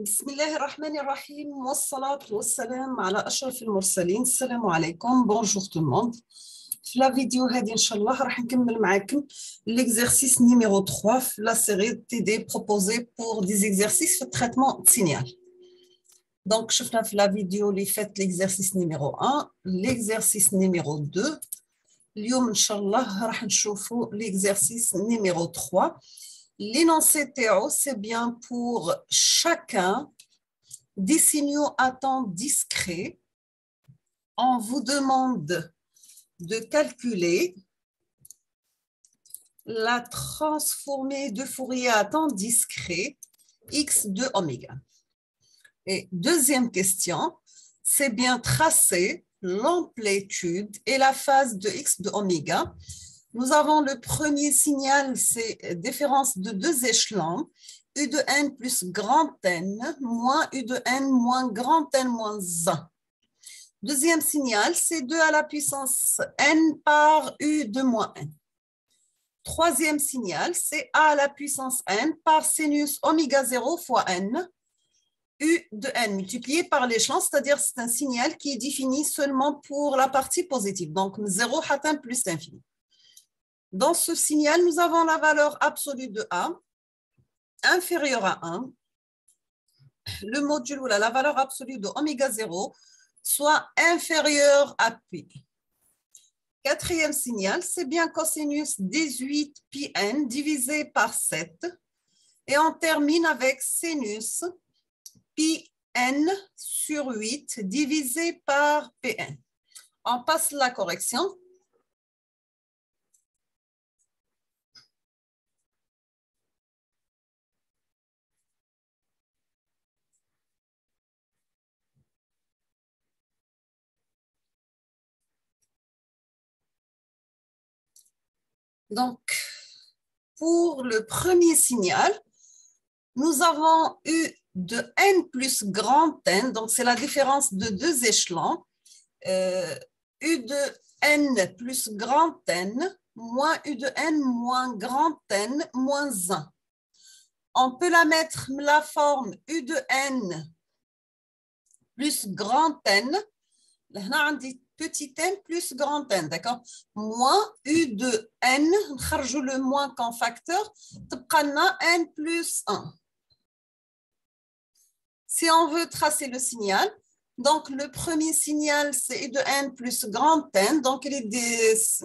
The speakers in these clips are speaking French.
بسم الله الرحمن الرحيم والصلاة والسلام على أشرف المرسلين. السلام عليكم. Bonjour tout le monde. في la vidéo هذه إن شاء الله راح نكمل معاكم l'exercice numéro 3 في la série TD proposée pour des exercices في traitement de signal. Donc شفنا في la vidéo اللي فات l'exercice numéro 1, l'exercice numéro 2. اليوم إن شاء الله راح نشوفوا l'exercice numéro 3. L'énoncé Théo, c'est bien pour chacun des signaux à temps discret. On vous demande de calculer la transformée de Fourier à temps discret x de oméga. Et deuxième question, c'est bien tracer l'amplitude et la phase de x de oméga. Nous avons le premier signal, c'est différence de deux échelons, U de n plus grand n moins U de n moins grand n moins 1. Deuxième signal, c'est 2 à la puissance n par U de moins n. Troisième signal, c'est A à la puissance n par sinus oméga 0 fois n, U de n multiplié par l'échelon, c'est-à-dire c'est un signal qui est défini seulement pour la partie positive, donc 0 atteint plus l'infini. Dans ce signal, nous avons la valeur absolue de A inférieure à 1, le module, la valeur absolue de oméga 0, soit inférieure à pi. Quatrième signal, c'est bien cosinus 18 pi n divisé par 7. Et on termine avec sinus pi n sur 8 divisé par pn. On passe la correction. Donc, pour le premier signal, nous avons U de n plus grand n, donc c'est la différence de deux échelons, U de n plus grand n moins U de n moins grand n moins 1. On peut la mettre la forme U de n plus grand n, là on dit petit n plus grand n, d'accord? Moins U de n, نخرجوا le moins comme facteur, تبقى لنا n plus 1. Si on veut tracer le signal, donc le premier signal c'est U de n plus grand n, donc il est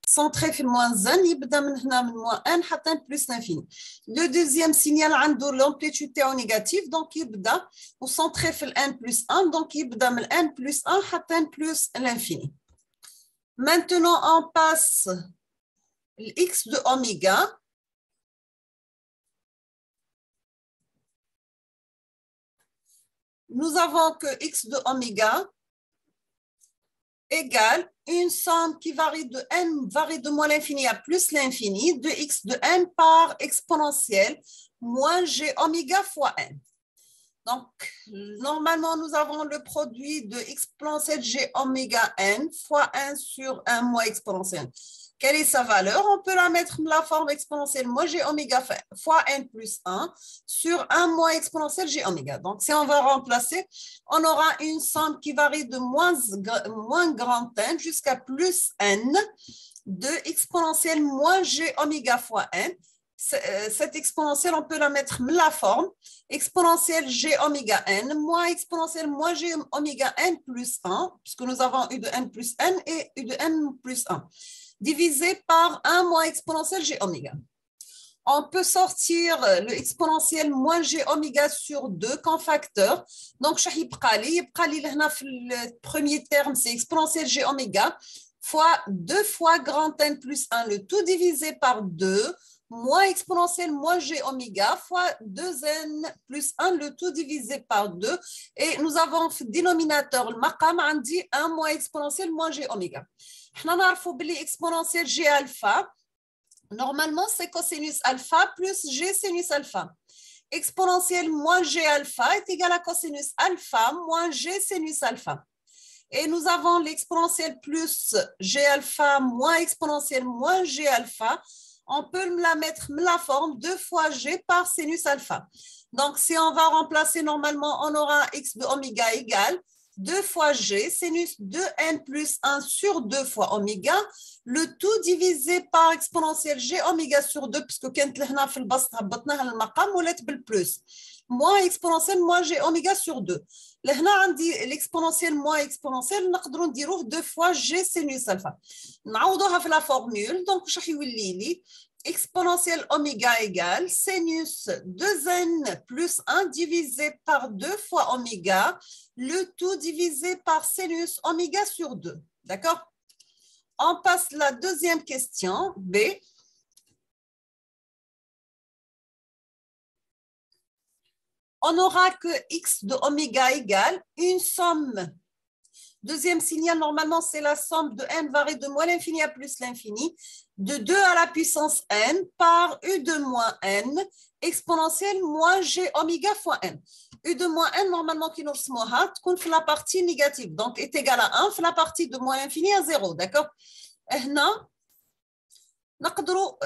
centré في moins 1, يبدا من هنا من moins 1 حتى n plus l'infini. Le deuxième signal عنده l'amplitude Théo négative, donc يبدا وcentré في n plus 1, donc يبدا من n plus 1 حتى n plus l'infini. Maintenant on passe x de oméga. Nous avons que x de oméga égale une somme qui varie de n, varie de moins l'infini à plus l'infini, de x de n par exponentielle moins g oméga fois n. Donc, normalement, nous avons le produit de exponentielle g oméga n fois 1 sur 1 moins exponentielle. Quelle est sa valeur? On peut la mettre la forme exponentielle moins g oméga fois n plus 1 sur 1 moins exponentielle g oméga. Donc, si on va remplacer, on aura une somme qui varie de moins grand n jusqu'à plus n de exponentielle moins g oméga fois n. Cette exponentielle, on peut la mettre la forme exponentielle g oméga n moins exponentielle moins g oméga n plus 1, puisque nous avons u de n plus n et u de n plus 1, divisé par 1 moins exponentielle g oméga. On peut sortir le exponentiel moins g oméga sur 2 comme facteur. Donc, le premier terme, c'est exponentielle g oméga fois 2 fois grand n plus 1, le tout divisé par 2, moins exponentielle moins g oméga fois 2n plus 1, le tout divisé par 2. Et nous avons le dénominateur, le maqam, on dit 1 moins exponentielle moins g oméga. Nous avons exponentielle g alpha. Normalement, c'est cosinus alpha plus g sinus alpha. Exponentielle moins g alpha est égal à cosinus alpha moins g sinus alpha. Et nous avons l'exponentielle plus g alpha moins exponentielle moins g alpha. on peut la mettre la forme 2 fois G par sinus alpha. Donc, si on va remplacer normalement, on aura x de oméga égale 2 fois G, sinus de n plus 1 sur 2 fois oméga, le tout divisé par exponentielle G oméga sur 2, puisque كانت لهنا في البسط هبطناها للمقام ولات بالبلوس. moins exponentielle moins G oméga sur 2. لهنا عندي l'exponentielle moins exponentielle نقدروا نديروه 2 fois G sinus alpha. نعوضوها في la formule, donc واش راح يولي لي exponentielle oméga égale sinus 2n plus 1 divisé par 2 fois oméga, le tout divisé par sinus oméga sur 2. D'accord? On passe la deuxième question, B. On aura que x de oméga égale une somme. Deuxième signal, normalement, c'est la somme de n varié de moins l'infini à plus l'infini, de 2 à la puissance n par u de moins n, exponentielle moins g oméga fois n. U de moins n, normalement, qui nous fait la partie négative, donc est égal à 1, fait la partie de moins l'infini à 0, d'accord? هنا نقدروا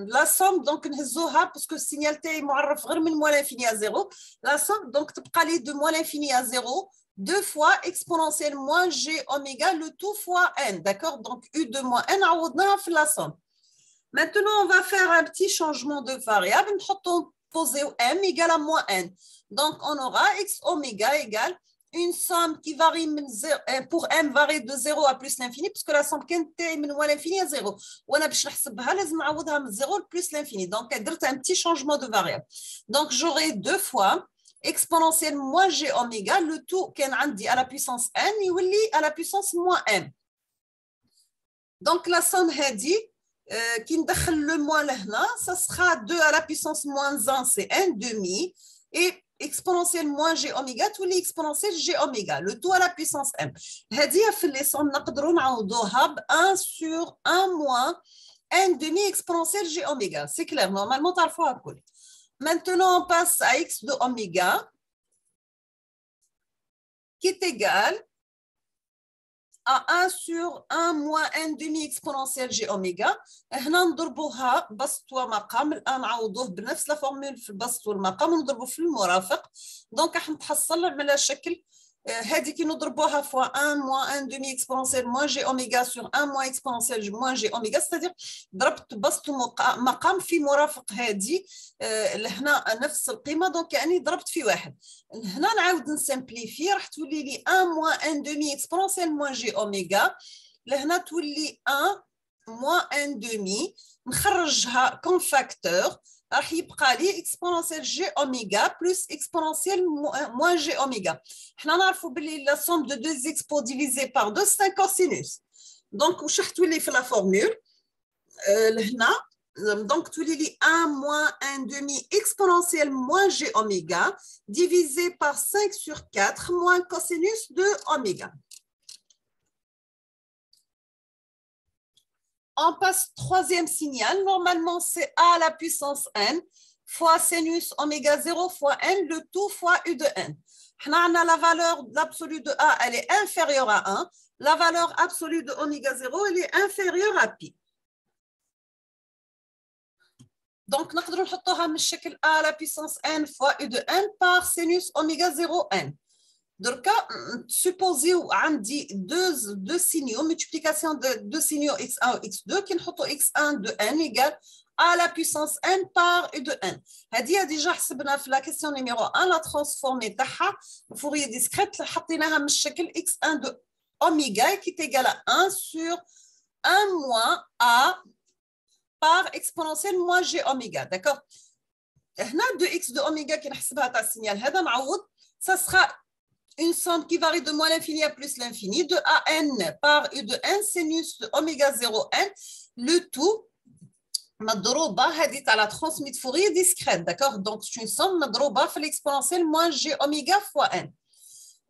la somme donc نهزوها parce que le signal تاعي معرف غير من moins l'infini à 0. La somme donc تبقى لي de moins l'infini à 0 2 fois exponentielle moins g oméga le tout fois n, d'accord? Donc u de moins n عوضناها في la somme. Maintenant on va faire un petit changement de variable, نحطوا poser m égale à moins n. Donc on aura x oméga égale une somme qui varie pour m varie de 0 à plus l'infini, puisque la somme كانت من moins l'infini à 0. وانا باش نحسبها لازم نعوضها من 0 plus l'infini. Donc درت un petit changement de variable. Donc j'aurai 2 fois exponentielle moins g oméga, le tout كان عندي à la puissance n يولي à la puissance moins n. Donc la somme هذه qui ندخل le moins لهنا, ça sera 2 à la puissance moins 1, c'est n demi, et exponentielle moins g oméga تولي exponentielle g oméga, le tout à la puissance m. هذه في les sommes نقدروا نعوضوها ب 1 sur 1 moins n demi exponentielle g oméga. C'est clair, normalement تعرفوها الكل. Maintenant on passe à x de oméga qui est égal à 1 sur 1 moins n demi exponentielle g oméga. هنا نضربوها بسط ومقام, الآن نعوضوه بنفس لا فورمول في البسط والمقام ونضربوه في المرافق. دونك راح نتحصل على شكل هذه كي نضربوها فوا 1 moins n demi exponentielle moins g oméga sur 1 moins exponentielle moins g oméga, c'est-à-dire ضربت بسط ومقام في مرافق هذه لهنا نفس القيمه, دونك يعني ضربت في واحد. هنا نعاود نسامبليفي, راح تولي لي 1 moins n demi exponentielle moins g oméga, لهنا تولي 1 moins n demi, نخرجها كون فاكتور, راح يبقى لي exponentielle g oméga plus exponentielle moins g oméga. حنا نعرفوا باللي la somme de 2x pour diviser par 2 c'est un cosinus. Donc واش راح تولي في la formule لهنا, donc تولي لي 1 moins 1 demi exponentielle moins g oméga divisé par 5 sur 4 moins cosinus de oméga. On passe troisième signal. Normalement, c'est a à la puissance n fois sinus oméga 0 fois n, le tout fois u de n. On a la valeur absolue de a, elle est inférieure à 1. La valeur absolue de oméga 0, elle est inférieure à pi. Donc, nous pouvons نحطوها من الشكل a à la puissance n fois u de n par sinus oméga 0 n. Donc, supposons عندي deux signaux, multiplication de deux signaux x1 ou x2, qui نحطو x1 de n égale à la puissance n par u de n. هذه déjà حسبنا في la question numéro 1 la transformée تاعها Fourier discrète, حطيناها من الشكل x1 de oméga qui est égal à 1 sur 1 moins a par exponentielle moins g oméga, d'accord? هنا de x de oméga qui نحسبها تاع السينيال هذا نعوض, ça sera une somme qui varie de moins l'infini à plus l'infini, de a n par u de n sinus de oméga 0 n, le tout مضروبة هذه تاع la transmise Fourier discrète, d'accord? Donc c'est une somme مضروبة في l'exponentielle moins g oméga fois n.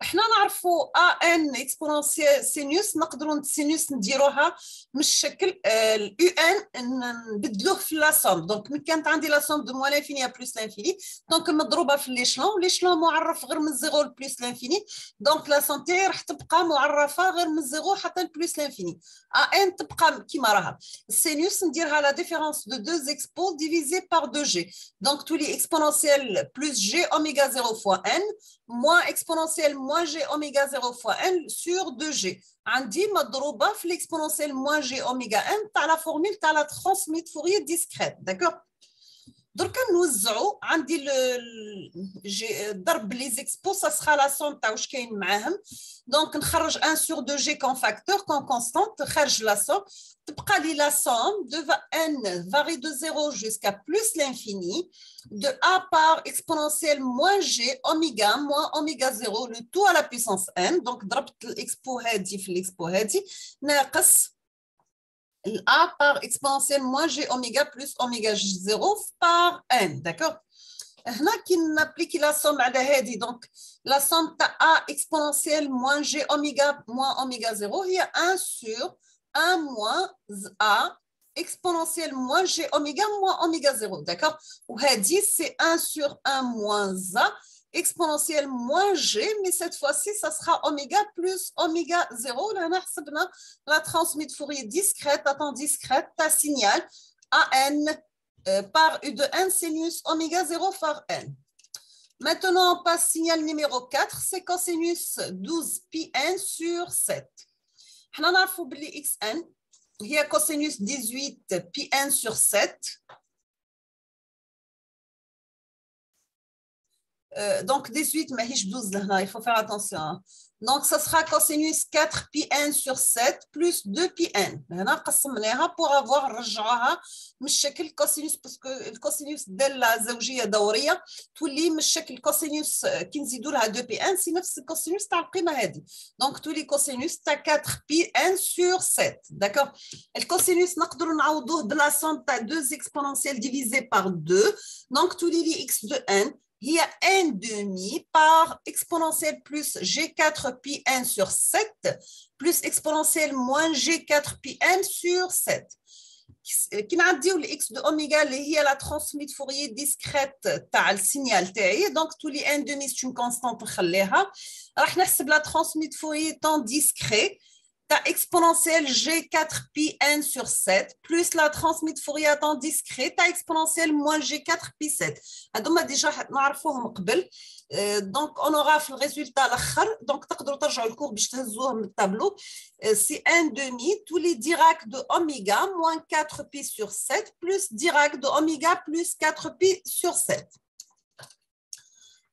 احنا نعرفوا ان اكسبونونسيال سينوس نقدروا السينوس نديروها من الشكل اليو ان نبدلوه في لا سوم. دونك من كانت عندي لا سوم دو موان لانفيني بلس لانفيني دونك مضروبه في ليشلون، ليشلون معرف غير من زيرو لبلس لانفيني، دونك لا سوم تاعي راح تبقى معرفه غير من زيرو حتى لبلس لانفيني. ان تبقى كيما راها. السينوس نديرها لا ديفيرونس دو دو اكسبو ديفيزي بار دو جي، دونك تولي اكسبونونسيال بلس جي اوميغا 0 فوا ان moins exponentielle moins g oméga 0 fois n sur 2g. عندي مضروبة في l'exponentielle moins g oméga n تاع la formule تاع la transmit Fourier discrète. D'accord. دركا نوزعوا عندي ضرب لي زيكسبو ça sera la somme تاع واش كاين معاهم. دونك نخرج 1 sur 2g comme facteur comme constante خارج la somme. تبقى لي la somme de n varie de 0 jusqu'à plus l'infini de a par exponentielle moins g oméga moins oméga 0 le tout à la puissance n. donc ضربت الاكسبو هادي في الاكسبو هادي ناقص a par exponentielle moins g oméga plus oméga 0 par n. D'accord. هنا كي نابليكي لا سوم على هادي دونك لا سوم تاع a exponentielle moins g oméga moins oméga 0 هي 1 sur 1 moins a exponentielle moins g oméga moins oméga 0. D'accord. وهادي c'est 1 sur 1 moins a exponentielle moins g, mais cette fois-ci, ça sera oméga plus oméga 0. Là, on a la transmit Fourier discrète, à temps discrète, ta signal AN par U de n sinus oméga 0 par n. Maintenant, on passe signal numéro 4, c'est cosinus 12 πn sur 7. On a fait xn, il y a cosinus 18 πn sur 7. Donc 18, mais 12 là, il faut faire attention. Donc ça sera cosinus 4 πn sur 7 plus 2 πn. هنا قسمناها pour avoir رجعوها من الشكل كوسينوس باسكو الكوسينوس ديال زوجيه دوريه تولي من الشكل كوسينوس كي نزيدوا لها 2 πn سي نفس الكوسينوس تاع القيمه هذه. دونك تولي كوسينوس تاع 4 πn sur 7. داكور. الكوسينوس نقدروا نعوضوه بلا سوم تاع 2 اكسبونونسيال ديفيزي par 2. دونك تولي لي x de n هي n demi par exponentielle plus g4 πn sur 7 plus exponentielle moins g4 πn sur 7. كي نعديو ل x de oméga اللي هي la transmit Fourier discrète تاع السينيال تاعي دونك تولي n demi c'est une constante نخليها. راح نحسب la transmit Fourier temps discret ta exponentielle g4 πn sur 7 plus la transmit Fourier à temps discret ta exponentielle moins g4 π7. هذوما ديجا نعرفوهم قبل. دونك on aura في الريزولتا الاخر دونك تقدروا ترجعوا الكور باش تهزوه من التابلو. سي ان دومي تولي ديراك دو اوميغا moins 4 π sur 7 plus dirac de oméga plus 4 π sur 7.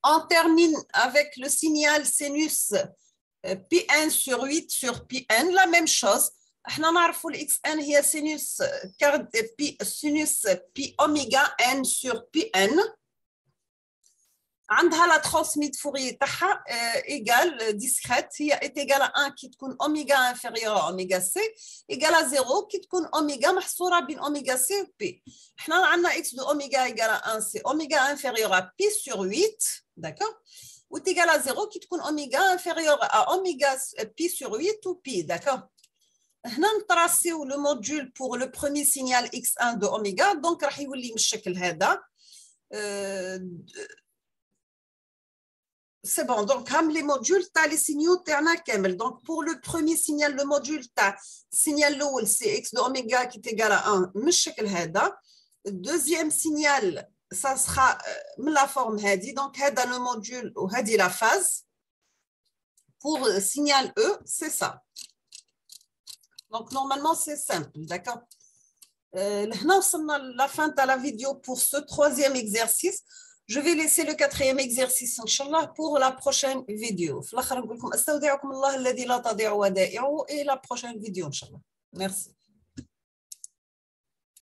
On termine avec le signal sinus Pn sur 8 sur Pn, la même chose. احنا نعرفوا الاكس ان هي سينوس سينوس بي اوميغا ان سور بي ان. عندها لا ترانسميت فوري تاعها ايغال ديسكريت هي ايت ايغال 1 كي تكون اوميغا انفيريور اوميغا سي ايغال 0 كي تكون اوميغا محصوره بين اوميغا سي و بي. احنا عندنا اكس دو اوميغا ايغال 1 سي اوميغا انفيريور بي سور 8. داكور. ou est égal à 0 qui est oméga inférieur à oméga pi sur 8 ou pi, d'accord. هنا نطراسيو le module pour le premier signal x1 de oméga, donc راح يولي من الشكل هذا. C'est bon, donc هم les modules تاع les signaux تاعنا كامل. Donc pour le premier signal, le module تاع signal الاول c'est x de oméga qui est égal à 1 من الشكل هذا. Deuxième signal ça sera la forme هذه. Donc هذا le module وهذه la phase. Pour signal E, c'est ça. Donc normalement c'est simple, d'accord. Là وصلنا la fin de la vidéo pour ce troisième exercice. Je vais laisser le quatrième exercice inchallah pour la prochaine vidéo. في الآخر نقول لكم استودعكم الله الذي لا تضيع ودائعه et la prochaine vidéo inchallah. Merci.